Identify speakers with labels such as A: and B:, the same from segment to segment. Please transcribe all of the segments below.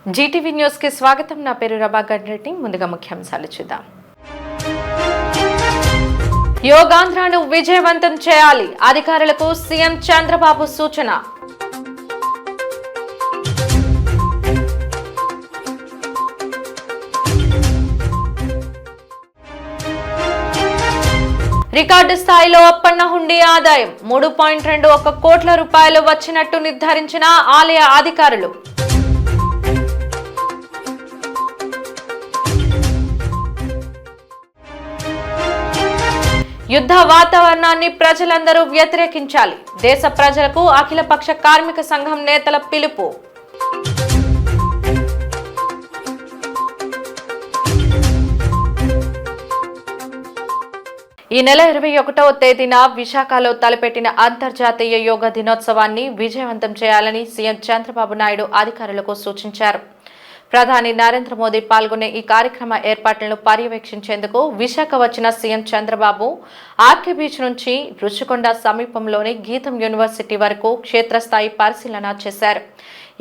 A: Zee TV news కి స్వాగతం. నా పేరు రబాగడ్ రెడ్డి. ముందుగా ముఖ్యాంశాలు చూద్దాం. యోగాంధ్రను విజయవంతం చేయాలి, అధికారులకు సీఎం చంద్రబాబు సూచన. రికార్డు స్థాయిలో అప్పన్న హుండీ ఆదాయం 3.21 కోట్ల రూపాయలు వచ్చినట్టు నిర్ధారించిన ఆలయ అధికారులు. యుద్ధ వాతావరణాన్ని ప్రజలందరూ వ్యతిరేకించాలి, దేశ ప్రజలకు అఖిలపక్ష కార్మిక సంఘం నేతల పిలుపు. ఈ నెల 21వ తేదీన విశాఖలో తలపెట్టిన అంతర్జాతీయ యోగా దినోత్సవాన్ని విజయవంతం చేయాలని సీఎం చంద్రబాబు నాయుడు అధికారులకు సూచించారు. ప్రధాని నరేంద్ర మోదీ పాల్గొనే ఈ కార్యక్రమ ఏర్పాట్లను పర్యవేక్షించేందుకు విశాఖ వచ్చిన సీఎం చంద్రబాబు ఆర్కే బీచ్ నుంచి రుషికొండ సమీపంలోని గీతం యూనివర్సిటీ వరకు క్షేత్రస్థాయి పరిశీలన చేశారు.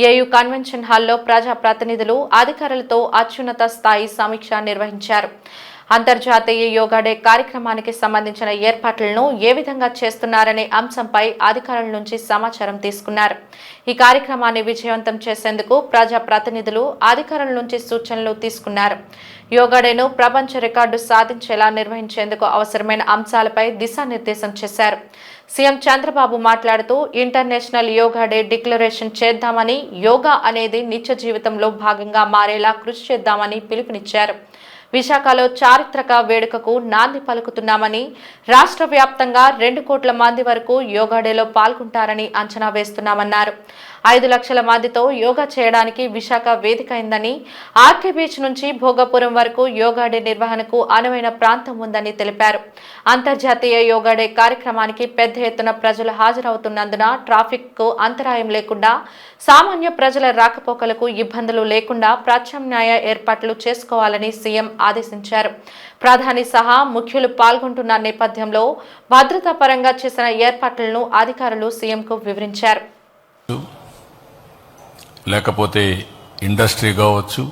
A: ఏయూ కన్వెన్షన్ హాల్లో ప్రజాప్రతినిధులు అధికారులతో అత్యున్నత స్థాయి సమీక్ష నిర్వహించారు. అంతర్జాతీయ యోగా డే కార్యక్రమానికి సంబంధించిన ఏర్పాట్లను ఏ విధంగా చేస్తున్నారనే అంశంపై అధికారుల నుంచి సమాచారం తీసుకున్నారు. ఈ కార్యక్రమాన్ని విజయవంతం చేసేందుకు ప్రజా ప్రతినిధులు అధికారుల నుంచి సూచనలు తీసుకున్నారు. యోగా డేను ప్రపంచ రికార్డు సాధించేలా నిర్వహించేందుకు అవసరమైన అంశాలపై దిశానిర్దేశం చేశారు. సీఎం చంద్రబాబు మాట్లాడుతూ ఇంటర్నేషనల్ యోగా డే డిక్లరేషన్ చేద్దామని, యోగా అనేది నిత్య జీవితంలో భాగంగా మారేలా కృషి చేద్దామని పిలుపునిచ్చారు. విశాఖలో చారిత్రక వేడుకకు నాంది పలుకుతున్నామని, రాష్ట్ర వ్యాప్తంగా 2 కోట్ల మంది వరకు యోగా డేలో పాల్గొంటారని అంచనా వేస్తున్నామన్నారు. 5 లక్షల మందితో యోగా చేయడానికి విశాఖ వేదిక అయిందని, ఆర్కే బీచ్ నుంచి భోగపురం వరకు యోగా డే నిర్వహణకు అనువైన ప్రాంతం ఉందని తెలిపారు. అంతర్జాతీయ యోగా డే కార్యక్రమానికి పెద్ద ఎత్తున ప్రజలు హాజరవుతున్నందున ట్రాఫిక్ కు అంతరాయం లేకుండా, సామాన్య ప్రజల రాకపోకలకు ఇబ్బందులు లేకుండా ప్రత్యామ్నాయ ఏర్పాట్లు చేసుకోవాలని సీఎం ఆదేశించారు. ప్రధాని సహా ముఖ్యులు పాల్గొంటున్న నేపథ్యంలో భద్రతా పరంగా చేసిన ఏర్పాట్లను అధికారులు సీఎంకు వివరించారు.
B: లేకపోతే ఇండస్ట్రీ కావచ్చు,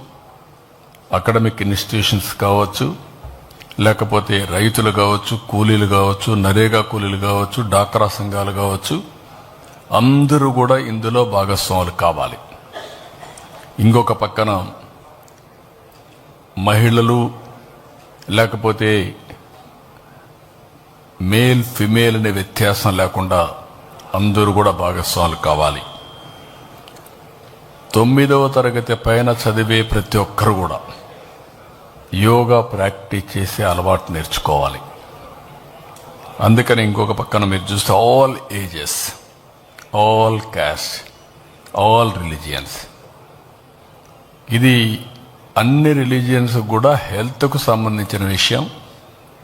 B: అకాడమిక్ ఇన్స్టిట్యూషన్స్ కావచ్చు, లేకపోతే రైతులు కావచ్చు, కూలీలు కావచ్చు, నరేగా కూలీలు కావచ్చు, డాక్రా సంఘాలు కావచ్చు, అందరూ కూడా ఇందులో భాగస్వాములు కావాలి. ఇంకొక పక్కన మహిళలు లేకపోతే మేల్ ఫిమేల్ అనే వ్యత్యాసం లేకుండా అందరూ కూడా భాగస్వాములు కావాలి. 9వ తరగతి పైన చదివే ప్రతి ఒక్కరు కూడా యోగా ప్రాక్టీస్ చేసే అలవాటు నేర్చుకోవాలి. అందుకని ఇంకొక పక్కన మీరు చూస్తే all ages, all cost, all religions, ఇది అన్ని రిలీజియన్స్ కూడా హెల్త్కు సంబంధించిన విషయం.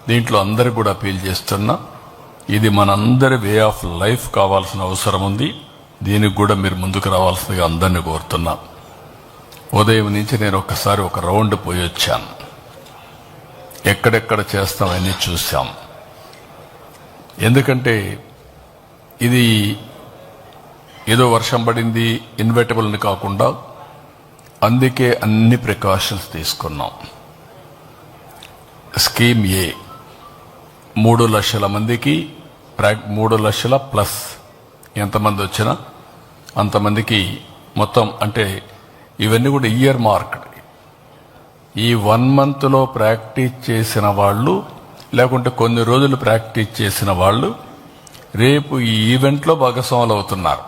B: దీంట్లో అందరూ కూడా అపీల్ చేస్తున్నా, ఇది మనందరి వే ఆఫ్ లైఫ్ కావాల్సిన అవసరం ఉంది. దీనికి కూడా మీరు ముందుకు రావాల్సిందిగా అందరినీ కోరుతున్నా. ఉదయం నుంచి నేను ఒక్కసారి ఒక రౌండ్ పోయి వచ్చాను. ఎక్కడెక్కడ చేస్తామని చూసాం. ఎందుకంటే ఇది ఏదో వర్షం పడింది ఇన్వెటబుల్ అని కాకుండా, అందుకే అన్ని ప్రికాషన్స్ తీసుకున్నాం. స్కీమ్ ఏ 3 లక్షల మందికి 3 లక్షల ప్లస్ ఎంతమంది వచ్చినా అంతమందికి మొత్తం, అంటే ఇవన్నీ కూడా ఇయర్ మార్క్డ్. ఈ 1 మంత్లో ప్రాక్టీస్ చేసిన వాళ్ళు, లేకుంటే కొన్ని రోజులు ప్రాక్టీస్ చేసిన వాళ్ళు రేపు ఈ ఈవెంట్లో భాగస్వాములు అవుతున్నారు.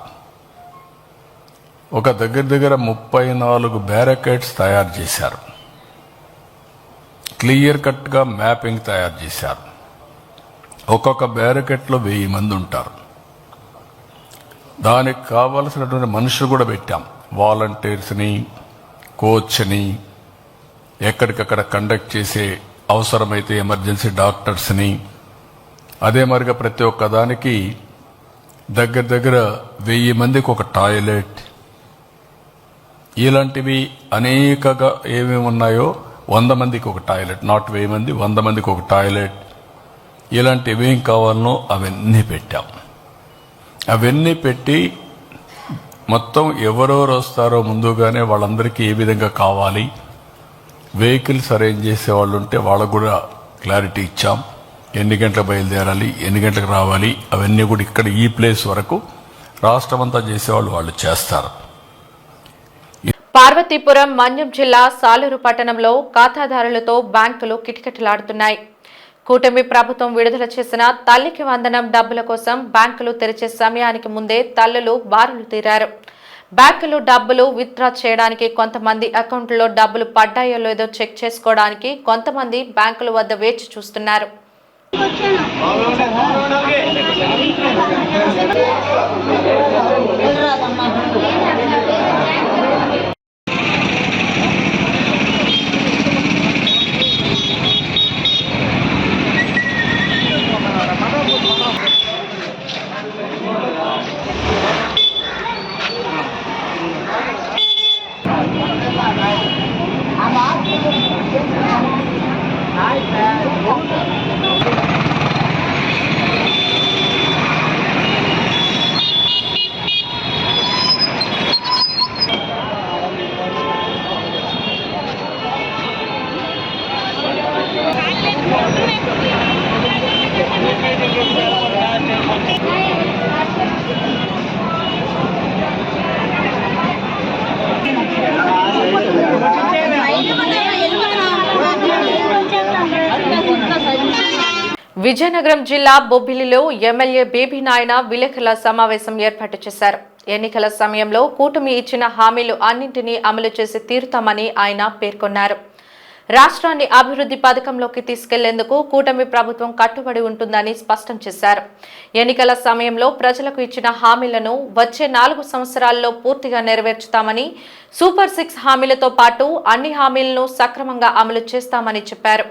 B: ఒక దగ్గర 34 బ్యారికేడ్స్ తయారు చేశారు. క్లియర్ కట్గా మ్యాపింగ్ తయారు చేశారు. ఒక్కొక్క బ్యారికేడ్లో 1000 మంది ఉంటారు. దానికి కావలసినటువంటి మనుషులు కూడా పెట్టాం. వాలంటీర్స్ని, కోచ్ని, ఎక్కడికక్కడ కండక్ట్ చేసే అవసరమైతే ఎమర్జెన్సీ డాక్టర్స్ని, అదే మరిగా ప్రతి ఒక్క దానికి దగ్గర 1000 మందికి ఒక టాయిలెట్, ఇలాంటివి అనేకగా ఏమేమి ఉన్నాయో 100 మందికి ఒక టాయిలెట్, నాట్ 1000 మంది, 100 మందికి ఒక టాయిలెట్, ఇలాంటివి ఏం కావాలనో అవన్నీ పెట్టాం. అవన్నీ పెట్టి మొత్తం ఎవరెవరు వస్తారో ముందుగానే వాళ్ళందరికీ ఏ విధంగా కావాలి, వెహికల్స్ అరేంజ్ చేసే వాళ్ళు ఉంటే వాళ్ళకు కూడా క్లారిటీ ఇచ్చాం. ఎన్ని గంటలకు బయలుదేరాలి, ఎన్ని గంటలకు రావాలి, అవన్నీ కూడా ఇక్కడ ఈ ప్లేస్ వరకు రాష్ట్రమంతా చేసేవాళ్ళు వాళ్ళు చేస్తారు.
A: పార్వతీపురం మన్యం జిల్లా సాలూరు పట్టణంలో ఖాతాదారులతో బ్యాంకులు కిటకిటలాడుతున్నాయి. కూటమి ప్రభుత్వం విడుదల చేసిన తల్లికి వందనం డబ్బుల కోసం బ్యాంకులు తెరిచే సమయానికి ముందే తల్లులు బారులు తీరారు. బ్యాంకులు డబ్బులు విత్డ్రా చేయడానికి కొంతమంది అకౌంట్లో డబ్బులు పడ్డాయో లేదో చెక్ చేసుకోవడానికి కొంతమంది బ్యాంకుల వద్ద వేచి చూస్తున్నారు. విజయనగరం జిల్లా బొబ్బిలిలో ఎమ్మెల్యే బేబీ నాయన విలేకరుల సమావేశం ఏర్పాటు చేశారు. ఎన్నికల సమయంలో కూటమి ఇచ్చిన హామీలు అన్నింటినీ అమలు చేసి తీరుతామని ఆయన పేర్కొన్నారు. రాష్ట్రాన్ని అభివృద్ధి పథకంలోకి తీసుకెళ్లేందుకు కూటమి ప్రభుత్వం కట్టుబడి ఉంటుందని స్పష్టం చేశారు. ఎన్నికల సమయంలో ప్రజలకు ఇచ్చిన హామీలను వచ్చే 4 సంవత్సరాల్లో పూర్తిగా నెరవేర్చుతామని, సూపర్ 6 హామీలతో పాటు అన్ని హామీలను సక్రమంగా అమలు చేస్తామని చెప్పారు.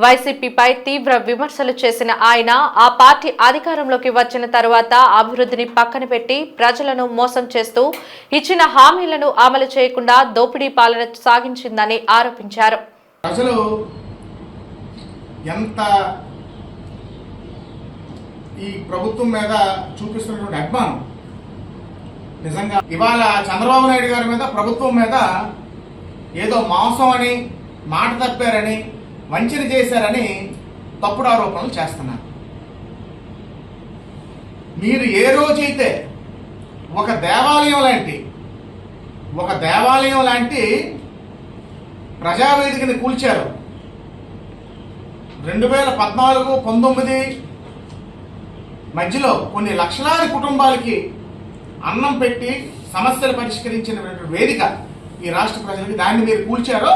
A: వైసీపీపై తీవ్ర విమర్శలు చేసిన ఆయన ఆ పార్టీ అధికారంలోకి వచ్చిన తరువాత అభివృద్ధిని పక్కన పెట్టి ప్రజలను మోసం చేస్తూ ఇచ్చిన హామీలను అమలు చేయకుండా దోపిడీ పాలన సాగించిందని ఆరోపించారు.
C: ప్రజలు ఎంత ఈ ప్రభుత్వం మీద చూపిస్తున్నటువంటి అభిమానం నిజంగా ఇవాళ చంద్రబాబు నాయుడు గారి మీద ప్రభుత్వం మీద ఏదో మోసం అని, మాట తప్పారని, వంచన చేశారని తప్పుడు ఆరోపణలు చేస్తున్నారు. మీరు ఏ రోజైతే ఒక దేవాలయం లాంటి ప్రజావేదికని కూల్చారు, 2014-19 మధ్యలో కొన్ని లక్షలాది కుటుంబాలకి అన్నం పెట్టి సమస్యలు పరిష్కరించిన వేదిక ఈ రాష్ట్ర ప్రజలకి, దాన్ని మీరు కూల్చారో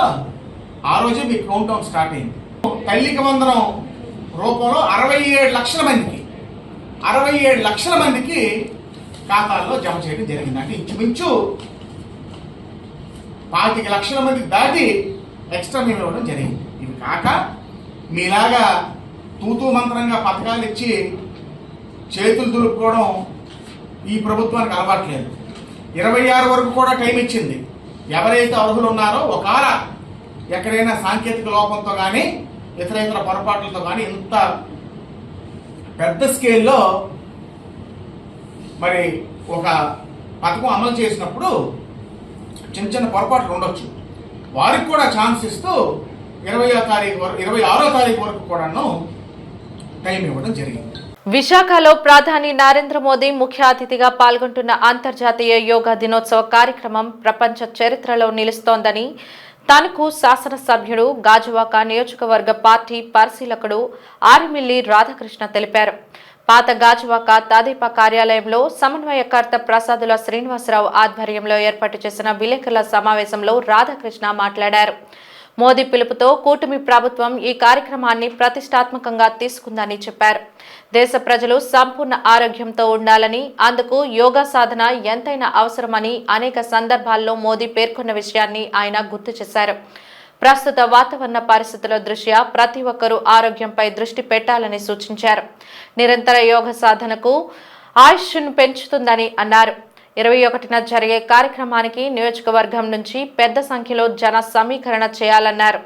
C: ఆ రోజే మీకు కౌంట్ డౌన్ స్టార్ట్ అయింది. తల్లికి వందనం రూపంలో 67 లక్షల మందికి ఖాతాల్లో జమ చేయడం జరిగింది. అంటే ఇంచుమించు 25 లక్షల మందికి దాటి ఎక్స్ట్రా మేము ఇవ్వడం జరిగింది. ఇవి కాక మీలాగా తూతూ మంత్రంగా పథకాలు ఇచ్చి చేతులు దులుపుకోవడం ఈ ప్రభుత్వానికి అలవాట్లేదు. 26 వరకు కూడా టైం ఇచ్చింది. ఎవరైతే అర్హులు ఉన్నారో ఒకవేళ ఎక్కడైనా సాంకేతిక లోపంతో కానీ ఇతర పొరపాట్లతో కానీ ఇంత పెద్ద స్కేల్లో మరి ఒక పథకం అమలు చేసినప్పుడు చిన్న పొరపాట్లు ఉండొచ్చు. వారికి కూడా ఛాన్స్ ఇస్తూ 26వ తారీఖు వరకు కూడాను టైం ఇవ్వడం జరిగింది.
A: విశాఖలో ప్రధాని నరేంద్ర మోదీ ముఖ్య అతిథిగా పాల్గొంటున్న అంతర్జాతీయ యోగా దినోత్సవ కార్యక్రమం ప్రపంచ చరిత్రలో నిలుస్తోందని తణుకు శాసనసభ్యుడు గాజువాక నియోజకవర్గ పార్టీ పరిశీలకుడు ఆరిమిల్లి రాధాకృష్ణ తెలిపారు. పాత గాజువాక తదేపా కార్యాలయంలో సమన్వయకర్త ప్రసాదుల శ్రీనివాసరావు ఆధ్వర్యంలో ఏర్పాటు చేసిన విలేకరుల సమావేశంలో రాధాకృష్ణ మాట్లాడారు. మోదీ పిలుపుతో కూటమి ప్రభుత్వం ఈ కార్యక్రమాన్ని ప్రతిష్టాత్మకంగా తీసుకుందని చెప్పారు. దేశ ప్రజలు సంపూర్ణ ఆరోగ్యంతో ఉండాలని, అందుకు యోగా సాధన ఎంతైనా అవసరమని అనేక సందర్భాల్లో మోదీ పేర్కొన్న విషయాన్ని ఆయన గుర్తు చేశారు. ప్రస్తుత వాతావరణ పరిస్థితుల దృష్ట్యా ప్రతి ఒక్కరూ ఆరోగ్యంపై దృష్టి పెట్టాలని సూచించారు. నిరంతర యోగ సాధనకు ఆయుష్ను పెంచుతుందని అన్నారు. 21న జరిగే కార్యక్రమానికి నియోజకవర్గం నుంచి పెద్ద సంఖ్యలో జన సమీకరణ చేయాలన్నారు.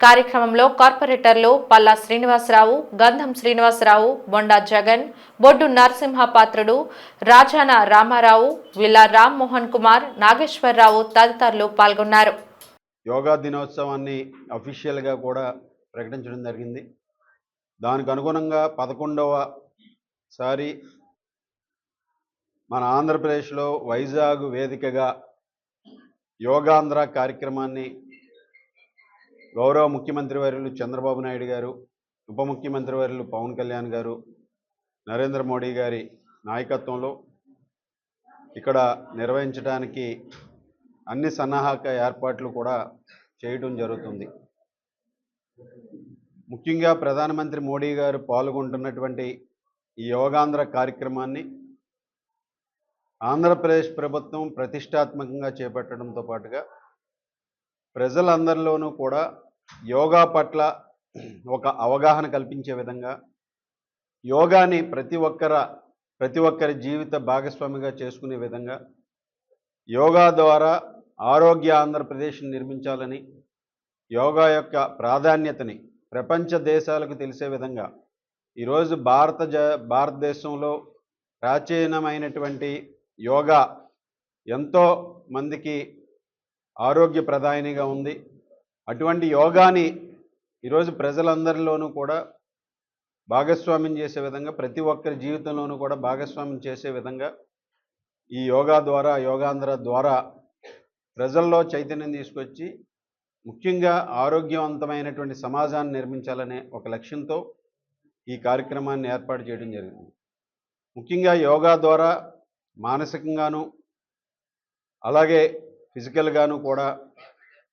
A: కార్యక్రమంలో కార్పొరేటర్లు పల్లా శ్రీనివాసరావు, గంధం శ్రీనివాసరావు, బొండా జగన్, బొడ్డు నరసింహపాత్రుడు, రాజాన రామారావు, విల్లా రామ్మోహన్ కుమార్, నాగేశ్వరరావు తదితరులు పాల్గొన్నారు.
D: యోగా దినోత్సవాన్ని అఫీషియల్గా కూడా ప్రకటించడం జరిగింది. దానికి అనుగుణంగా 11వ సారి మన ఆంధ్రప్రదేశ్లో వైజాగ్ వేదికగా యోగాంధ్ర కార్యక్రమాన్ని గౌరవ ముఖ్యమంత్రి వర్యులు చంద్రబాబు నాయుడు గారు, ఉప ముఖ్యమంత్రి వర్యులు పవన్ కళ్యాణ్ గారు, నరేంద్ర మోడీ గారి నాయకత్వంలో ఇక్కడ నిర్వహించడానికి అన్ని సన్నాహక ఏర్పాట్లు కూడా చేయడం జరుగుతుంది. ముఖ్యంగా ప్రధానమంత్రి మోడీ గారు పాల్గొంటున్నటువంటి ఈ యోగాంధ్ర కార్యక్రమాన్ని ఆంధ్రప్రదేశ్ ప్రభుత్వం ప్రతిష్టాత్మకంగా చేపట్టడంతో పాటుగా ప్రజలందరిలోనూ కూడా యోగా పట్ల ఒక అవగాహన కల్పించే విధంగా యోగాని ప్రతి ఒక్కరి జీవిత భాగస్వామిగా చేసుకునే విధంగా యోగా ద్వారా ఆరోగ్య ఆంధ్రప్రదేశ్ని నిర్మించాలని, యోగా యొక్క ప్రాధాన్యతని ప్రపంచ దేశాలకు తెలిసే విధంగా ఈరోజు భారతదేశంలో ప్రాచీనమైనటువంటి యోగా ఎంతో మందికి ఆరోగ్యప్రదాయనిగా ఉంది. అటువంటి యోగాని ఈరోజు ప్రజలందరిలోనూ కూడా భాగస్వామ్యం చేసే విధంగా, ప్రతి ఒక్కరి జీవితంలోనూ కూడా భాగస్వామ్యం చేసే విధంగా ఈ యోగా ద్వారా, యోగాంధ్ర ద్వారా ప్రజల్లో చైతన్యం తీసుకొచ్చి ముఖ్యంగా ఆరోగ్యవంతమైనటువంటి సమాజాన్ని నిర్మించాలనే ఒక లక్ష్యంతో ఈ కార్యక్రమాన్ని ఏర్పాటు చేయడం జరిగింది. ముఖ్యంగా యోగా ద్వారా మానసికంగాను అలాగే ఫిజికల్గాను కూడా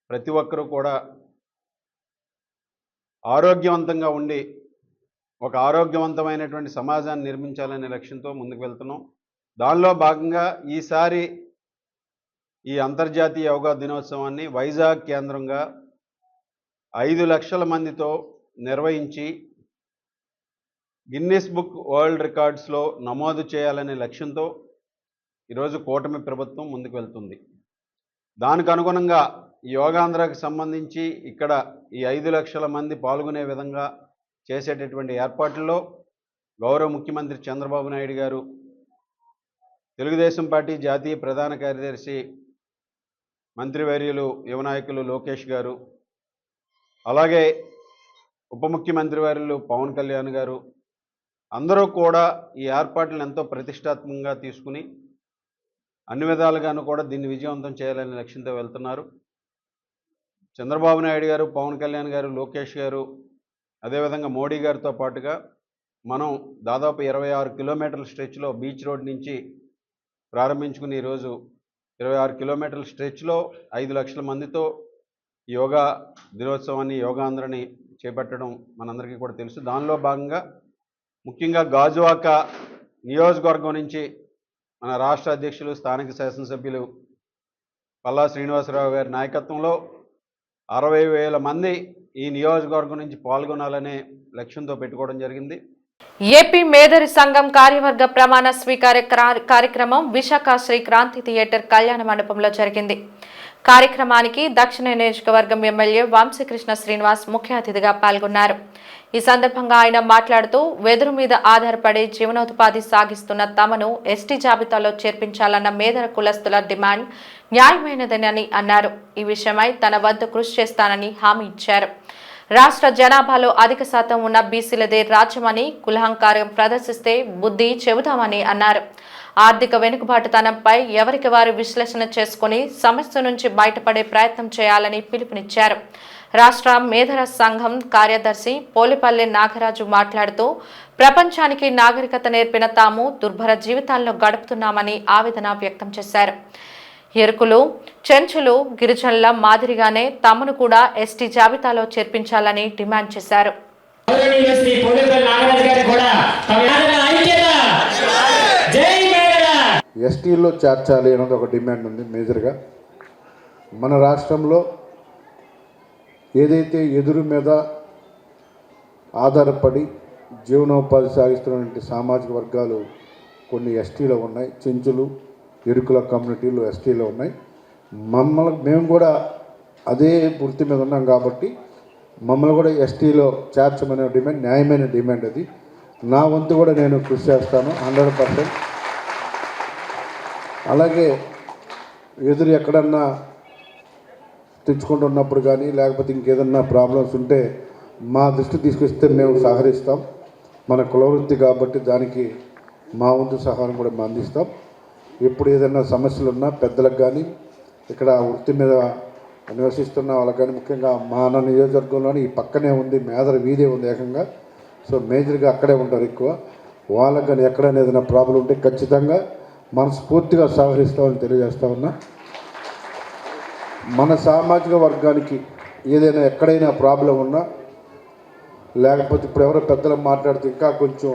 D: ప్రతి ఒక్కరూ కూడా ఆరోగ్యవంతంగా ఉండి ఒక ఆరోగ్యవంతమైనటువంటి సమాజాన్ని నిర్మించాలనే లక్ష్యంతో ముందుకు వెళ్తున్నాం. దానిలో భాగంగా ఈసారి ఈ అంతర్జాతీయ యోగా దినోత్సవాన్ని వైజాగ్ కేంద్రంగా 5 లక్షల మందితో నిర్వహించి గిన్నెస్ బుక్ వరల్డ్ రికార్డ్స్లో నమోదు చేయాలనే లక్ష్యంతో ఈరోజు కూటమి ప్రభుత్వం ముందుకు వెళ్తుంది. దానికి అనుగుణంగా ఈ యోగాంధ్రకు సంబంధించి ఇక్కడ ఈ 5 లక్షల మంది పాల్గొనే విధంగా చేసేటటువంటి ఏర్పాట్లలో గౌరవ ముఖ్యమంత్రి చంద్రబాబు నాయుడు గారు, తెలుగుదేశం పార్టీ జాతీయ ప్రధాన కార్యదర్శి మంత్రివర్యులు యువ నాయకులు లోకేష్ గారు, అలాగే ఉప ముఖ్యమంత్రి వర్యులు పవన్ కళ్యాణ్ గారు అందరూ కూడా ఈ ఏర్పాట్లను ఎంతో ప్రతిష్టాత్మకంగా తీసుకుని అన్ని విధాలుగాను కూడా దీన్ని విజయవంతం చేయాలనే లక్ష్యంతో వెళ్తున్నారు. చంద్రబాబు నాయుడు గారు, పవన్ కళ్యాణ్ గారు, లోకేష్ గారు, అదేవిధంగా మోడీ గారితో పాటుగా మనం దాదాపు 26 కిలోమీటర్ల స్ట్రెచ్లో బీచ్ రోడ్ నుంచి ప్రారంభించుకుని ఈరోజు 26 కిలోమీటర్ల స్ట్రెచ్లో 5 లక్షల మందితో యోగా దినోత్సవాన్ని, యోగాంధ్రని చేపట్టడం మనందరికీ కూడా తెలుసు. దానిలో భాగంగా ముఖ్యంగా గాజువాక నియోజకవర్గం నుంచి మన రాష్ట్ర అధ్యక్షులు, స్థానిక శాసనసభ్యులు పల్లా శ్రీనివాసరావు గారి నాయకత్వంలో 60,000 మంది ఈ నియోజకవర్గం నుంచి పాల్గొనాలనే లక్ష్యంతో పెట్టుకోవడం జరిగింది.
A: ఏపీ మేధరి సంఘం కార్యవర్గ ప్రమాణ స్వీకార కార్యక్రమం విశాఖ శ్రీ క్రాంతి థియేటర్ కళ్యాణ మండపంలో జరిగింది. కార్యక్రమానికి దక్షిణ నియోజకవర్గం ఎమ్మెల్యే వంశీకృష్ణ శ్రీనివాస్ ముఖ్య అతిథిగా పాల్గొన్నారు. ఈ సందర్భంగా ఆయన మాట్లాడుతూ వెదురు మీద ఆధారపడి జీవనోపాధి సాగిస్తున్న తమను ఎస్టీ జాబితాలో చేర్పించాలన్న మేధర కులస్తుల డిమాండ్ న్యాయమైనదని అన్నారు. ఈ విషయమై తన వద్ద కృషి చేస్తానని హామీ ఇచ్చారు. రాష్ట్ర జనాభాలో అధిక శాతం ఉన్న బీసీలదే రాజ్యమని, కులహంకారం ప్రదర్శిస్తే బుద్ధి చెబుతామని అన్నారు. ఆర్థిక వెనుకబాటుతనంపై ఎవరికి వారు విశ్లేషణ చేసుకుని సమస్య నుంచి బయటపడే ప్రయత్నం చేయాలని పిలుపునిచ్చారు. రాష్ట్ర మేధర సంఘం కార్యదర్శి పోలిపల్లి నాగరాజు మాట్లాడుతూ ప్రపంచానికి నాగరికత నేర్పిన తాము దుర్భర జీవితాలను గడుపుతున్నామని ఆవేదన వ్యక్తం చేశారు. ఎరుకులు, చెంచులు, గిరిజనుల మాదిరిగానే తమను కూడా ఎస్టీ జాబితాలో చేర్పించాలని డిమాండ్ చేశారు.
E: ఎస్టీలో చేర్చాలి అన్నది ఒక డిమాండ్ ఉంది మేజర్గా. మన రాష్ట్రంలో ఏదైతే ఎదురు మీద ఆధారపడి జీవనోపాధి సాగిస్తున్నటువంటి సామాజిక వర్గాలు కొన్ని ఎస్టీలో ఉన్నాయి. చెంచులు, ఎరుకుల కమ్యూనిటీలు ఎస్టీలో ఉన్నాయి. మేము కూడా అదే వృత్తి మీద ఉన్నాం కాబట్టి మమ్మల్ని కూడా ఎస్టీలో చేర్చమనే డిమాండ్ న్యాయమైన డిమాండ్ అది. నా వంతు కూడా నేను కృషి చేస్తాను 100%. అలాగే ఎదురు ఎక్కడన్నా తెచ్చుకుంటున్నప్పుడు కానీ లేకపోతే ఇంకేదన్నా ప్రాబ్లమ్స్ ఉంటే మా దృష్టి తీసుకొస్తే మేము సహకరిస్తాం. మన కులవృత్తి కాబట్టి దానికి మా వంతు సహాయం కూడా మేము అందిస్తాం. ఎప్పుడు ఏదైనా సమస్యలు ఉన్నా పెద్దలకు కానీ ఇక్కడ వృత్తి మీద నివసిస్తున్న వాళ్ళకి కానీ, ముఖ్యంగా మా అన్న నియోజకవర్గంలోని ఈ పక్కనే ఉంది, మేదర వీధి ఉంది ఏకంగా. సో మేజర్గా అక్కడే ఉంటారు ఎక్కువ. వాళ్ళకి కానీ ఎక్కడైనా ఏదైనా ప్రాబ్లం ఉంటే ఖచ్చితంగా మనస్ఫూర్తిగా సహకరిస్తామని తెలియజేస్తా ఉన్నా. మన సామాజిక వర్గానికి ఏదైనా ఎక్కడైనా ప్రాబ్లం ఉన్నా, లేకపోతే ఇప్పుడు ఎవరో పెద్దలు మాట్లాడుతూ ఇంకా కొంచెం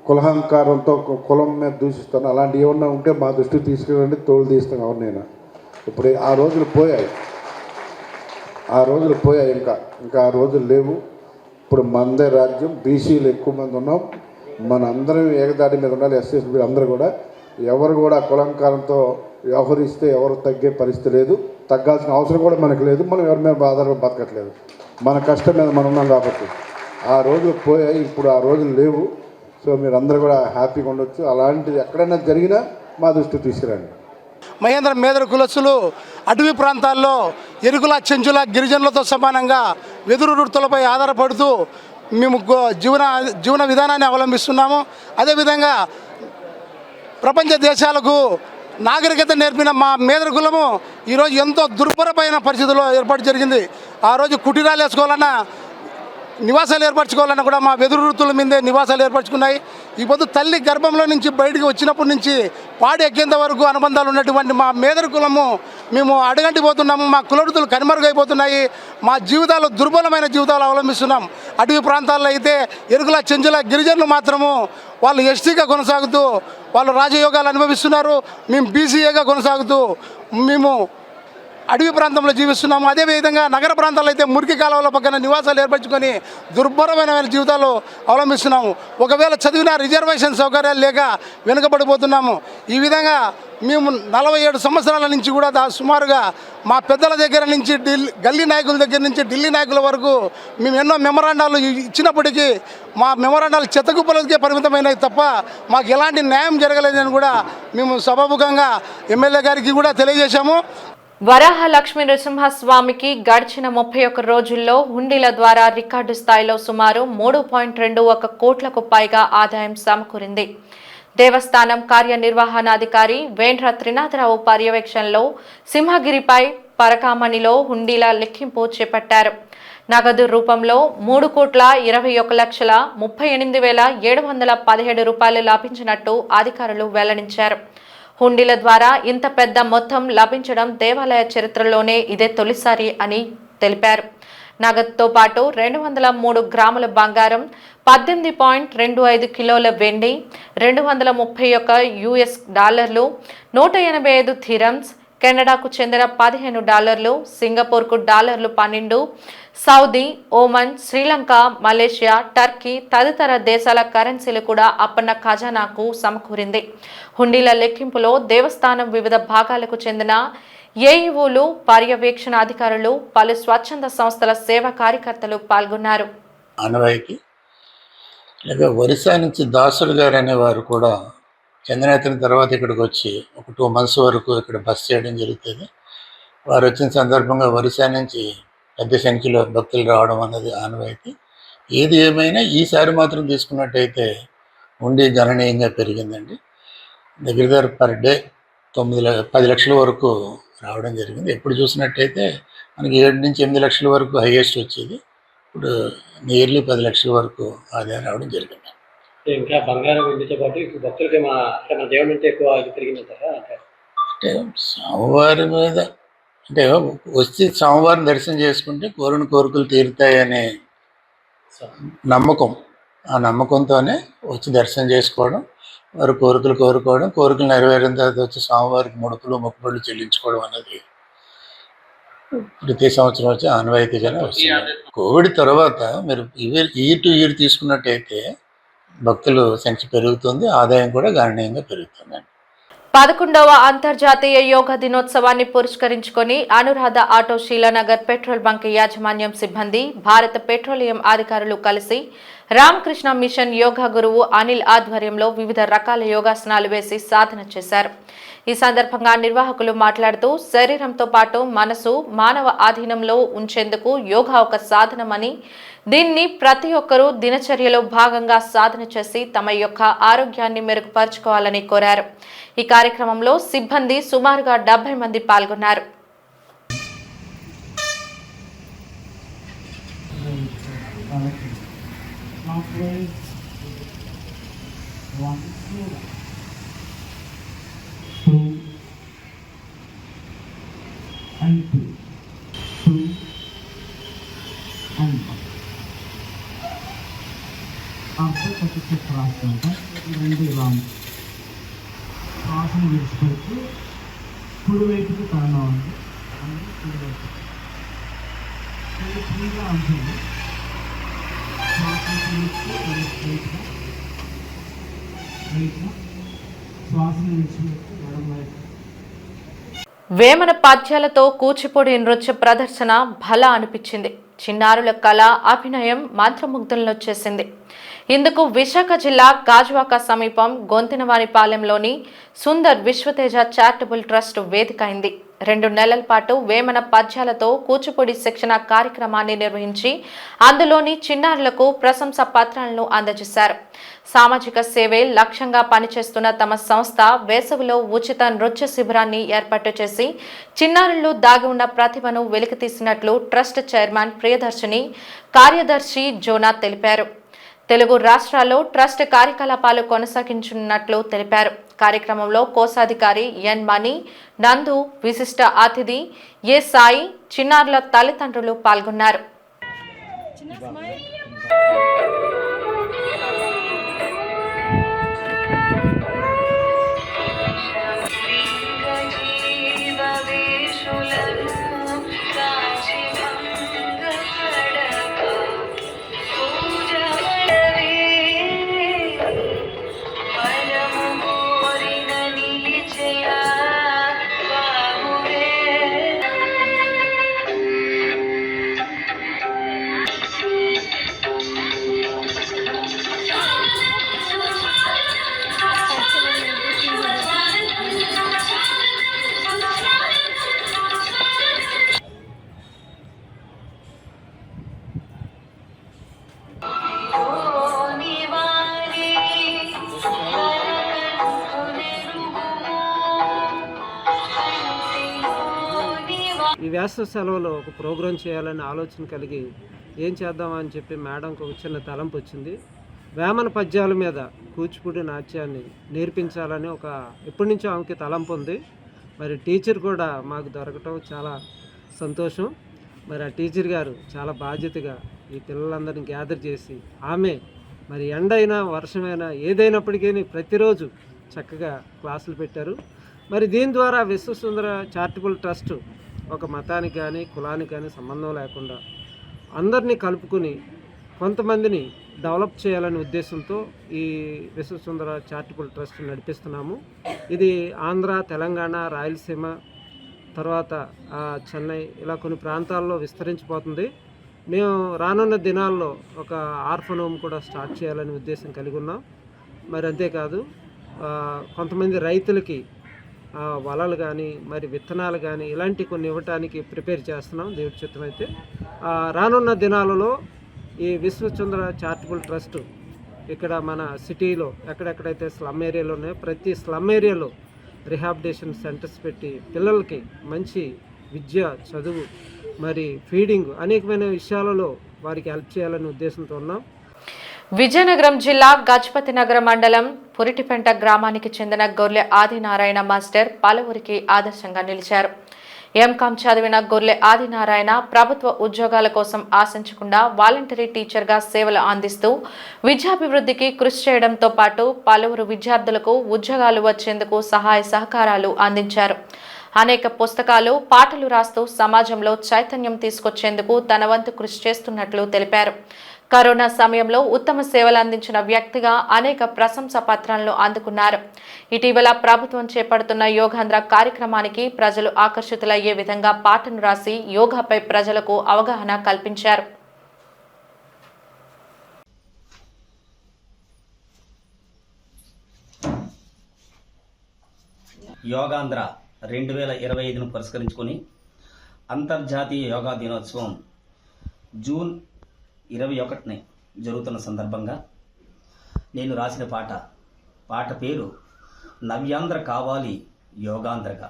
E: కులహంకారంతో కులం మీద దూషిస్తాను, అలాంటివి ఏమన్నా ఉంటే మా దృష్టికి తీసుకురండి, తోలు తీస్తాను ఎవరినైనా. ఇప్పుడు ఆ రోజులు పోయాయి, ఇంకా ఆ రోజులు లేవు. ఇప్పుడు మనదే రాజ్యం, బీసీలు ఎక్కువ మంది ఉన్నాం, మన అందరం ఏకదాటి మీద ఉండాలి. ఎస్ఎస్బీ అందరూ కూడా, ఎవరు కూడా కులంకారంతో వ్యవహరిస్తే ఎవరు తగ్గే పరిస్థితి లేదు, తగ్గాల్సిన అవసరం కూడా మనకు లేదు. మనం ఎవరి మీద ఆధారపడి బతకట్లేదు, మన కష్టం మీద మనం ఉన్నాం కాబట్టి. ఆ రోజులు పోయాయి, ఇప్పుడు ఆ రోజులు లేవు. సో మీరు అందరూ కూడా హ్యాపీగా ఉండొచ్చు. అలాంటిది ఎక్కడైనా జరిగినా మా దృష్టికి తీసుకురండి.
F: మహేంద్ర మేదర కులస్తులు అటవీ ప్రాంతాల్లో ఎరుకుల, చెంచుల, గిరిజనులతో సమానంగా వెదురు వృత్తులపై ఆధారపడుతూ మేము జీవన విధానాన్ని అవలంబిస్తున్నాము. అదేవిధంగా ప్రపంచ దేశాలకు నాగరికత నేర్పిన మా మేదర కులము ఈరోజు ఎంతో దుర్భరమైన పరిస్థితుల్లో ఏర్పాటు జరిగింది. ఆ రోజు కుటీరాలు వేసుకోవాలన్నా, నివాసాలు ఏర్పరచుకోవాలన్నా కూడా మా వెదురు వృత్తుల మీదే నివాసాలు ఏర్పరచుకున్నాయి. ఈ పొద్దు తల్లి గర్భంలో నుంచి బయటికి వచ్చినప్పటి నుంచి పాడి ఎక్కేంత వరకు అనుబంధాలు ఉన్నటువంటి మా మేదర కులము మేము అడగంటిపోతున్నాము. మా కుల వృత్తులు కనుమరుగైపోతున్నాయి. మా జీవితాలు దుర్బలమైన జీవితాలు అవలంబిస్తున్నాం. అటవీ ప్రాంతాల్లో అయితే ఎరుకుల, చెంచుల, గిరిజనులు మాత్రము వాళ్ళు ఎస్టీగా కొనసాగుతూ వాళ్ళు రాజయోగాలు అనుభవిస్తున్నారు. మేము బీసీఏగా కొనసాగుతూ మేము అడవి ప్రాంతంలో జీవిస్తున్నాము. అదేవిధంగా నగర ప్రాంతాల్లో అయితే మురికి కాలువల పక్కన నివాసాలు ఏర్పరచుకొని దుర్భరమైన జీవితాలు అవలంబిస్తున్నాము. ఒకవేళ చదివిన రిజర్వేషన్ సౌకర్యాలు లేక వెనుకబడిపోతున్నాము. ఈ విధంగా మేము 47 సంవత్సరాల నుంచి కూడా సుమారుగా మా పెద్దల దగ్గర నుంచి గల్లీ నాయకుల దగ్గర నుంచి ఢిల్లీ నాయకుల వరకు మేము ఎన్నో మెమరాండాలు ఇచ్చినప్పటికీ మా మెమరాండాలు చెత్తకుప్పలకే పరిమితమైనవి తప్ప మాకు ఎలాంటి న్యాయం జరగలేదని కూడా మేము సభాముఖంగా ఎమ్మెల్యే గారికి కూడా తెలియజేశాము.
A: వరాహ లక్ష్మీ నరసింహస్వామికి గడిచిన 31 రోజుల్లో హుండీల ద్వారా రికార్డు స్థాయిలో సుమారు 3.21 కోట్లకు పైగా ఆదాయం సమకూరింది. దేవస్థానం కార్యనిర్వహణాధికారి వేండ్ర త్రినాథరావు పర్యవేక్షణలో సింహగిరిపై పరకామణిలో హుండీల లెక్కింపు చేపట్టారు. నగదు రూపంలో 3,20,38,717 రూపాయలు లభించినట్టు అధికారులు వెల్లడించారు. హుండీల ద్వారా ఇంత పెద్ద మొత్తం లభించడం దేవాలయ చరిత్రలోనే ఇదే తొలిసారి అని తెలిపారు. నగదుతో పాటు 203 గ్రాముల బంగారం, 18.25 కిలోల వెండి, 231 US డాలర్లు, 185 థిరమ్స్, కెనడాకు చెందిన $15, సింగపూర్కు $12, సౌదీ, ఓమన్, శ్రీలంక, మలేషియా, టర్కీ తదితర దేశాల కరెన్సీలు కూడా అప్పన్న ఖజానాకు సమకూరింది. హుండీల లెక్కింపులో దేవస్థానం వివిధ భాగాలకు చెందిన ఏఈఓలు, పర్యవేక్షణ అధికారులు, పలు స్వచ్ఛంద సంస్థల సేవా కార్యకర్తలు పాల్గొన్నారు.
G: ఆనవాయితీ లేక ఒరిస్సా నుంచి దాసుడు గారు అనేవారు కూడా చందనేతన తర్వాత ఇక్కడికి వచ్చి ఒక 2 months వరకు ఇక్కడ బస చేయడం జరుగుతుంది. వారు వచ్చిన సందర్భంగా ఒరిస్సా నుంచి పెద్ద సంఖ్యలో భక్తులు రావడం అన్నది ఆనవాయితీ. ఏది ఏమైనా ఈసారి మాత్రం తీసుకున్నట్టయితే ఉండి గణనీయంగా పెరిగిందండి. దగ్గర పర్ డే 10 లక్షల వరకు రావడం జరిగింది. ఎప్పుడు చూసినట్టయితే మనకి 7 నుంచి 8 లక్షల వరకు హైయెస్ట్ వచ్చేది. ఇప్పుడు నియర్లీ 10 లక్షల వరకు ఆదాయం రావడం జరిగింది.
H: ఇంకా బంగారం వెండితో పాటు భక్తులకి మన దేవుడు అంటే ఎక్కువ పెరిగిందంటారా?
G: అంటే స్వామివారి మీద అంటే వచ్చి స్వామివారిని దర్శనం చేసుకుంటే కోరిన కోరికలు తీరుతాయనే నమ్మకం, ఆ నమ్మకంతోనే వచ్చి దర్శనం చేసుకోవడం, వారు కోరికలు కోరుకోవడం, కోరికలు నెరవేరిన తర్వాత వచ్చి స్వామివారికి ముడుపులు మొక్కుబడులు చెల్లించుకోవడం అనేది ప్రతి సంవత్సరం వచ్చి ఆనవాయితీగానే వస్తుంది. కోవిడ్ తర్వాత మీరు ఇయర్ టు ఇయర్ తీసుకున్నట్టయితే భక్తుల సంఖ్య పెరుగుతుంది, ఆదాయం కూడా గణనీయంగా పెరుగుతుందండి.
A: 11వ అంతర్జాతీయ యోగా దినోత్సవాన్ని పురస్కరించుకొని Anuradha auto Sheela Nagar petrol bunk యాజమాన్యం సిబ్బంది భారత పెట్రోలియం అధికారులు కలిసి రామకృష్ణ మిషన్ యోగా గురువు అనిల్ ఆధ్వర్యంలో వివిధ రకాల యోగాసనాలు వేసి సాధన చేశారు. ఈ సందర్భంగా నిర్వాహకులు మాట్లాడుతూ శరీరంతో పాటు మనసు మానవ ఆధీనంలో ఉంచేందుకు యోగా ఒక సాధనమని, దీన్ని ప్రతి ఒక్కరూ దినచర్యలో భాగంగా సాధన చేసి తమ యొక్క ఆరోగ్యాన్ని మెరుగుపరుచుకోవాలని కోరారు. ఈ కార్యక్రమంలో సిబ్బంది సుమారుగా 70 మంది పాల్గొన్నారు.
I: శ్వాసను విడిచిపెట్టి కుడివైపుకి టర్న్ అవ్వండి. కుడివైపు ఫ్రీగా ఉంటుంది. శ్వాసను స్ట్రైట్గా శ్వాసను విడిచిపెట్టి ఎడం వైపు.
A: వేమన పద్యాలతో కూచిపూడి నృత్య ప్రదర్శన భలా అనిపించింది. చిన్నారుల కళ, అభినయం మంత్రముగ్ధులను చేసింది. ఇందుకు విశాఖ జిల్లా గాజువాక సమీపం గొంతినవానిపాలెంలోని సుందర్ విశ్వతేజ చారిటబుల్ ట్రస్ట్ వేదిక అయింది. 2 నెలల పాటు వేమన పద్యాలతో కూచిపూడి శిక్షణ కార్యక్రమాన్ని నిర్వహించి అందులోని చిన్నారులకు ప్రశంసా పత్రాలను అందజేశారు. సామాజిక సేవే లక్ష్యంగా పనిచేస్తున్న తమ సంస్థ వేసవిలో ఉచిత నృత్య శిబిరాన్ని ఏర్పాటు చేసి చిన్నారులు దాగి ఉన్న ప్రతిభను వెలికితీసినట్లు ట్రస్ట్ చైర్మన్ ప్రియదర్శిని, కార్యదర్శి జోనా తెలిపారు. తెలుగు రాష్ట్రాల్లో ట్రస్ట్ కార్యకలాపాలు కొనసాగించనున్నట్లు తెలిపారు. కార్యక్రమంలో కోశాధికారి ఎన్ మణి, నందు, విశిష్ట అతిథి ఏ సాయి, చిన్నారుల తల్లిదండ్రులు పాల్గొన్నారు.
J: ఈ వేసవి సెలవులో ఒక ప్రోగ్రాం చేయాలని ఆలోచన కలిగి ఏం చేద్దామని చెప్పి మేడంకు ఒక చిన్న తలంపు వచ్చింది. వేమన పద్యాల మీద కూచిపూడి నాట్యాన్ని నేర్పించాలని ఎప్పటి నుంచో ఆమెకి తలంపు ఉంది. మరి టీచర్ కూడా మాకు దొరకటం చాలా సంతోషం. మరి ఆ టీచర్ గారు చాలా బాధ్యతగా ఈ పిల్లలందరినీ గ్యాదర్ చేసి ఆమె మరి ఎండైనా వర్షమైనా ఏదైనప్పటికీ ప్రతిరోజు చక్కగా క్లాసులు పెట్టారు. మరి దీని ద్వారా విశ్వసుందర చారిటబుల్ ట్రస్ట్ ఒక మతానికి కానీ కులానికి కానీ సంబంధం లేకుండా అందరినీ కలుపుకుని కొంతమందిని డెవలప్ చేయాలనే ఉద్దేశంతో ఈ విశ్వసుందర చారిటబుల్ ట్రస్ట్ నడిపిస్తున్నాము. ఇది ఆంధ్ర, తెలంగాణ, రాయలసీమ, తర్వాత చెన్నై ఇలా కొన్ని ప్రాంతాల్లో విస్తరించిపోతుంది. మేము రానున్న దినాల్లో ఒక ఆర్ఫన్ హోమ్ కూడా స్టార్ట్ చేయాలనే ఉద్దేశం కలిగి ఉన్నాం. మరి అంతేకాదు కొంతమంది రైతులకి వలలు కానీ మరి విత్తనాలు కానీ ఇలాంటి కొన్ని ఇవ్వటానికి ప్రిపేర్ చేస్తున్నాం దేవుడి చిత్తం అయితే. రానున్న దినాలలో ఈ విశ్వసుందర చారిటబుల్ ట్రస్ట్ ఇక్కడ మన సిటీలో ఎక్కడెక్కడైతే స్లమ్ ఏరియాలో ఉన్నాయో ప్రతి స్లమ్ ఏరియాలో రిహాబిలిటేషన్ సెంటర్స్ పెట్టి పిల్లలకి మంచి విద్య, చదువు, మరి ఫీడింగ్ అనేకమైన విషయాలలో వారికి హెల్ప్ చేయాలనే ఉద్దేశంతో ఉన్నాం.
A: విజయనగరం జిల్లా గజపతి నగర మండలం పురిటిపెంట గ్రామానికి చెందిన గొర్లె ఆదినారాయణ మాస్టర్ పలువురికి ఆదర్శంగా నిలిచారు. ఎంకాం చదివిన గొర్లె ఆదినారాయణ ప్రభుత్వ ఉద్యోగాల కోసం ఆశించకుండా వాలంటరీ టీచర్గా సేవలు అందిస్తూ విద్యాభివృద్ధికి కృషి చేయడంతో పాటు పలువురు విద్యార్థులకు ఉద్యోగాలు వచ్చేందుకు సహాయ సహకారాలు అందించారు. అనేక పుస్తకాలు, పాటలు రాస్తూ సమాజంలో చైతన్యం తీసుకొచ్చేందుకు తన వంతు కృషి చేస్తున్నట్లు తెలిపారు. కరోనా సమయంలో ఉత్తమ సేవలు అందించిన వ్యక్తిగా అనేక ప్రశంసా పత్రాలను అందుకున్నారు. ఇటీవల ప్రభుత్వం చేపడుతున్న యోగాంధ్ర కార్యక్రమానికి ప్రజలు ఆకర్షితులయ్యే విధంగా పాటను రాసి యోగాపై ప్రజలకు అవగాహన కల్పించారు.
K: యోగాంధ్ర 2025ను పురస్కరించుకొని అంతర్జాతీయ యోగా దినోత్సవం జూన్ 21ని జరుగుతున్న సందర్భంగా నేను రాసిన పాట పేరు నవ్యాంధ్ర కావాలి యోగాంధ్రగా.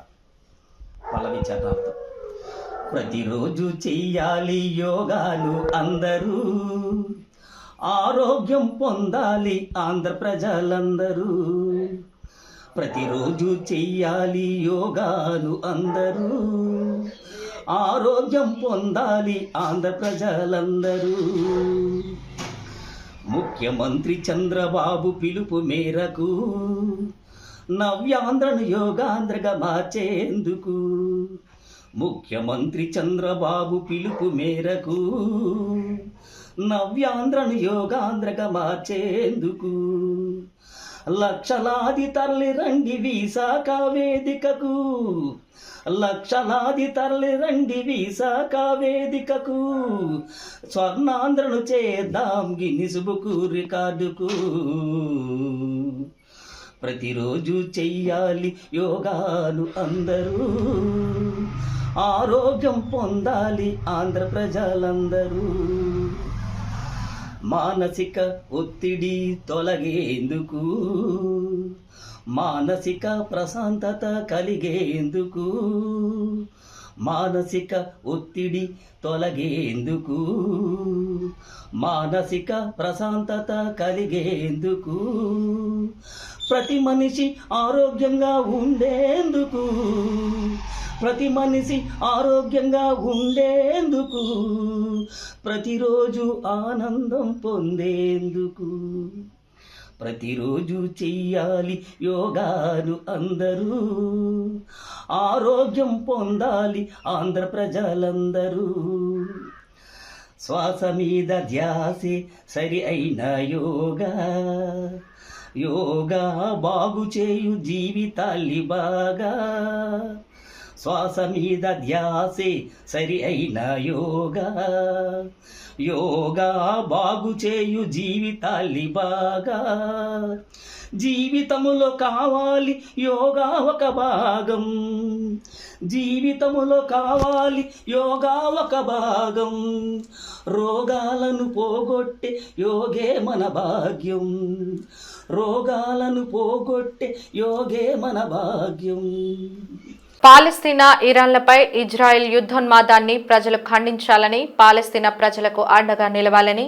K: పల్లవి చరణాలతో. ప్రతిరోజు చెయ్యాలి యోగాలు అందరూ, ఆరోగ్యం పొందాలి ఆంధ్ర ప్రజలందరూ. ప్రతిరోజు చెయ్యాలి యోగాలు అందరూ, ఆరోగ్యం పొందాలి ఆంధ్ర ప్రజలందరూ. ముఖ్యమంత్రి చంద్రబాబు పిలుపు మేరకు నవ్యాంధ్రను యోగాంధ్రగా మార్చేందుకు. ముఖ్యమంత్రి చంద్రబాబు పిలుపు మేరకు నవ్యాంధ్రను యోగాంధ్రగా మార్చేందుకు. లక్షలాది తరలి రండి విశాఖ వేదికకు, లక్షలాది తరలి రండి విశాఖ వేదికకు. స్వర్ణాంధ్రను చేద్దాం గిన్నిస్ బుక్ రికార్డుకు. ప్రతిరోజు చెయ్యాలి యోగాలు అందరూ, ఆరోగ్యం పొందాలి ఆంధ్ర ప్రజలందరూ. మానసిక ఒత్తిడి తొలగేందుకు, మానసిక ప్రశాంతత కలిగేందుకు. మానసిక ఒత్తిడి తొలగేందుకు, మానసిక ప్రశాంతత కలిగేందుకు. ప్రతి మనిషి ఆరోగ్యంగా ఉండేందుకు, ప్రతి మనిషి ఆరోగ్యంగా ఉండేందుకు. ప్రతిరోజు ఆనందం పొందేందుకు. ప్రతిరోజు చెయ్యాలి యోగాలు అందరూ, ఆరోగ్యం పొందాలి ఆంధ్ర ప్రజలందరూ. శ్వాస మీద ధ్యాసే సరి అయిన యోగా, యోగా బాగు చేయు జీవితాల్ని బాగా. శ్వాస మీద ధ్యాసే సరి అయిన యోగా, యోగా బాగు చేయు జీవితాల్ని బాగా. జీవితములో కావాలి యోగా ఒక భాగం, జీవితములో కావాలి యోగా ఒక భాగం. రోగాలను పోగొట్టే యోగే మన భాగ్యం, రోగాలను పోగొట్టే యోగే మన భాగ్యం.
A: పాలస్తీనా ఇరాన్లపై ఇజ్రాయెల్ యుద్ధోన్మాదాన్ని ప్రజలు ఖండించాలని, పాలస్తీనా ప్రజలకు అండగా నిలవాలని,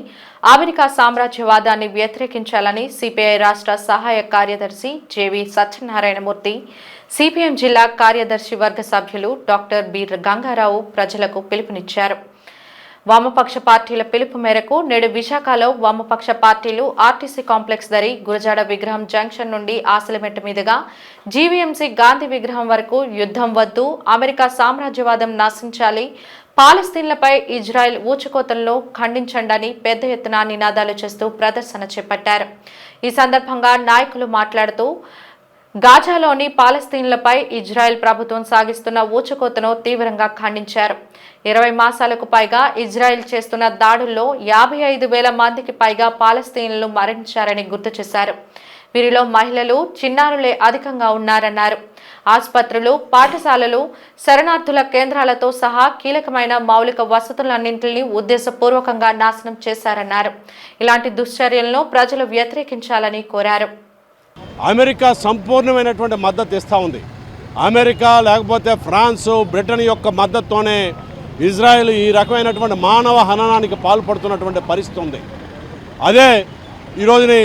A: అమెరికా సామ్రాజ్యవాదాన్ని వ్యతిరేకించాలని సిపిఐ రాష్ట్ర సహాయ కార్యదర్శి జేవి సత్యనారాయణమూర్తి, సిపిఎం జిల్లా కార్యదర్శి వర్గ సభ్యులు డాక్టర్ బి గంగారావు ప్రజలకు పిలుపునిచ్చారు. వామపక్ష పార్టీల పిలుపు మేరకు నేడు విశాఖలో వామపక్ష పార్టీలు ఆర్టీసీ కాంప్లెక్స్ దరి గురజాడ విగ్రహం జంక్షన్ నుండి ఆశలమెట్ట మీదుగా జీవీఎంసీ గాంధీ విగ్రహం వరకు యుద్ధం వద్దు, అమెరికా సామ్రాజ్యవాదం నశించాలి, పాలస్తీన్లపై ఇజ్రాయెల్ ఊచకోతలను ఖండించండని పెద్ద ఎత్తున నినాదాలు చేస్తూ ప్రదర్శన చేపట్టారు. ఈ సందర్భంగా నాయకులు మాట్లాడుతూ గాజాలోని పాలస్తీన్లపై ఇజ్రాయెల్ ప్రభుత్వం సాగిస్తున్న ఊచకోతను తీవ్రంగా ఖండించారు. 20 మాసాలకు పైగా ఇజ్రాయెల్ చేస్తున్న దాడుల్లో 55,000 మందికి పైగా పాలస్తీన్లు మరణించారని గుర్తు చేశారు. వీరిలో మహిళలు, చిన్నారులే అధికంగా ఉన్నారన్నారు. ఆసుపత్రులు, పాఠశాలలు, శరణార్థుల కేంద్రాలతో సహా కీలకమైన మౌలిక వసతులన్నింటినీ ఉద్దేశపూర్వకంగా నాశనం చేశారన్నారు. ఇలాంటి దుశ్చర్యలను ప్రజలు వ్యతిరేకించాలని కోరారు.
L: అమెరికా సంపూర్ణమైనటువంటి మద్దతు ఇస్తూ ఉంది. అమెరికా లేకపోతే ఫ్రాన్సు, బ్రిటన్ యొక్క మద్దతుతోనే ఇజ్రాయెల్ ఈ రకమైనటువంటి మానవ హననానికి పాల్పడుతున్నటువంటి పరిస్థితి ఉంది. అదే ఈరోజుని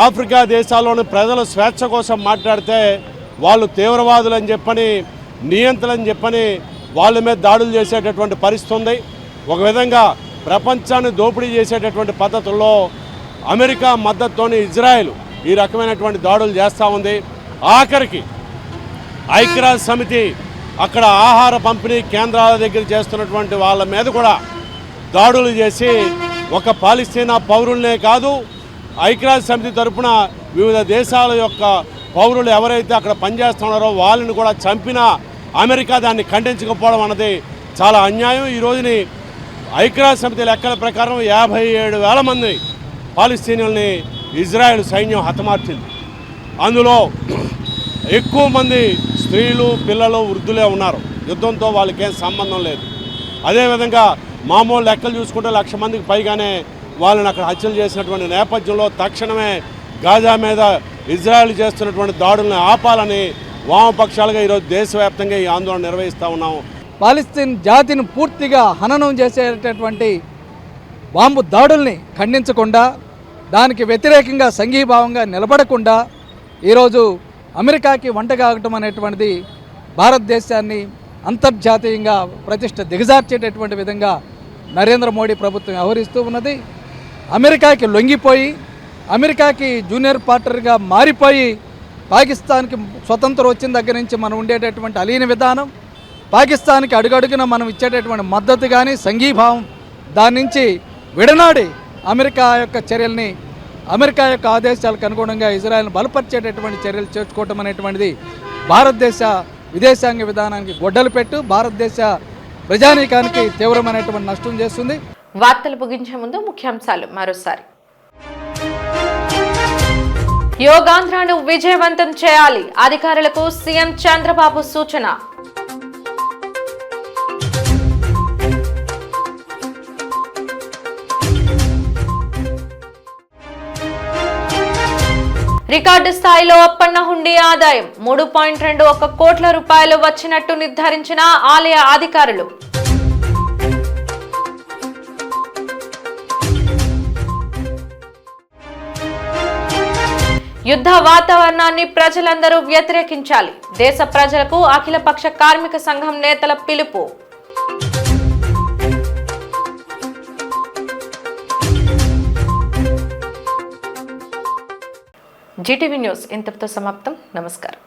L: ఆఫ్రికా దేశాల్లోని ప్రజల స్వేచ్ఛ కోసం మాట్లాడితే వాళ్ళు తీవ్రవాదులు అని చెప్పని, నియంత్రణని చెప్పని వాళ్ళ మీద దాడులు చేసేటటువంటి పరిస్థితి ఉంది. ఒక విధంగా ప్రపంచాన్ని దోపిడీ చేసేటటువంటి పద్ధతుల్లో అమెరికా మద్దతుతోని ఇజ్రాయెల్ ఈ రకమైనటువంటి దాడులు చేస్తూ ఉంది. ఆఖరికి ఐక్యరాజ్య సమితి అక్కడ ఆహార పంపిణీ కేంద్రాల దగ్గర చేస్తున్నటువంటి వాళ్ళ మీద కూడా దాడులు చేసి ఒక పాలస్తీనా పౌరులనే కాదు, ఐక్యరాజ్య సమితి తరఫున వివిధ దేశాల యొక్క పౌరులు ఎవరైతే అక్కడ పనిచేస్తున్నారో వాళ్ళని కూడా చంపిన అమెరికా దాన్ని ఖండించకపోవడం అన్నది చాలా అన్యాయం. ఈ రోజుని ఐక్యరాజ్య సమితి లెక్కల ప్రకారం 57,000 మంది పాలస్తీనియల్ని ఇజ్రాయెల్ సైన్యం హతమార్చింది. అందులో ఎక్కువ మంది స్త్రీలు, పిల్లలు, వృద్ధులే ఉన్నారు. యుద్ధంతో వాళ్ళకేం సంబంధం లేదు. అదేవిధంగా మామూలు లెక్కలు చూసుకుంటే 1,00,000 మందికి పైగానే వాళ్ళని అక్కడ హత్యలు చేసినటువంటి నేపథ్యంలో తక్షణమే గాజా మీద ఇజ్రాయెల్ చేస్తున్నటువంటి దాడులను ఆపాలని వామపక్షాలుగా ఈరోజు దేశవ్యాప్తంగా ఈ ఆందోళన నిర్వహిస్తూ ఉన్నాము.
M: పాలస్తీన్ జాతిని పూర్తిగా హననం చేసేటటువంటి బాంబు దాడుల్ని ఖండించకుండా, దానికి వ్యతిరేకంగా సంఘీభావంగా నిలబడకుండా ఈరోజు అమెరికాకి వంటగాగటం అనేటువంటిది భారతదేశాన్ని అంతర్జాతీయంగా ప్రతిష్ట దిగజార్చేటటువంటి విధంగా నరేంద్ర మోడీ ప్రభుత్వం వ్యవహరిస్తూ ఉన్నది. అమెరికాకి లొంగిపోయి, అమెరికాకి జూనియర్ పార్ట్నర్గా మారిపోయి, పాకిస్తాన్కి స్వతంత్రం వచ్చిన దగ్గర నుంచి మనం ఉండేటటువంటి అలీన విధానం, పాకిస్తాన్కి అడుగడుగున మనం ఇచ్చేటటువంటి మద్దతు కానీ సంఘీభావం, దాని నుంచి విడనాడి అమెరికా యొక్క చర్యల్ని, అమెరికా యొక్క ఆదేశాలకు అనుగుణంగా ఇజ్రాయెల్ని బలపరిచేటటువంటి చర్యలు చేర్చుకోవటం అనేటువంటిది భారతదేశ విదేశాంగ విధానానికి గొడ్డలు పెట్టు, భారతదేశ ప్రజానీకానికి తీవ్రమైనటువంటి నష్టం చేస్తుంది.
A: వార్తలు ముగించే ముందు ముఖ్యాంశాలు మరోసారి. యోగాంధ్రను విజయవంతం చేయాలి, అధికారులకు సీఎం చంద్రబాబు సూచన. రికార్డు స్థాయిలో అప్పన్న హుండీ ఆదాయం 3.21 కోట్ల రూపాయలు వచ్చినట్టు నిర్ధారించిన ఆలయ అధికారులు. యుద్ధ వాతావరణాన్ని ప్రజలందరూ వ్యతిరేకించాలి, దేశ ప్రజలకు అఖిలపక్ష కార్మిక సంఘం నేతల పిలుపు. జీటీవీ న్యూస్ ఇంతటితో సమాప్తం. నమస్కారం.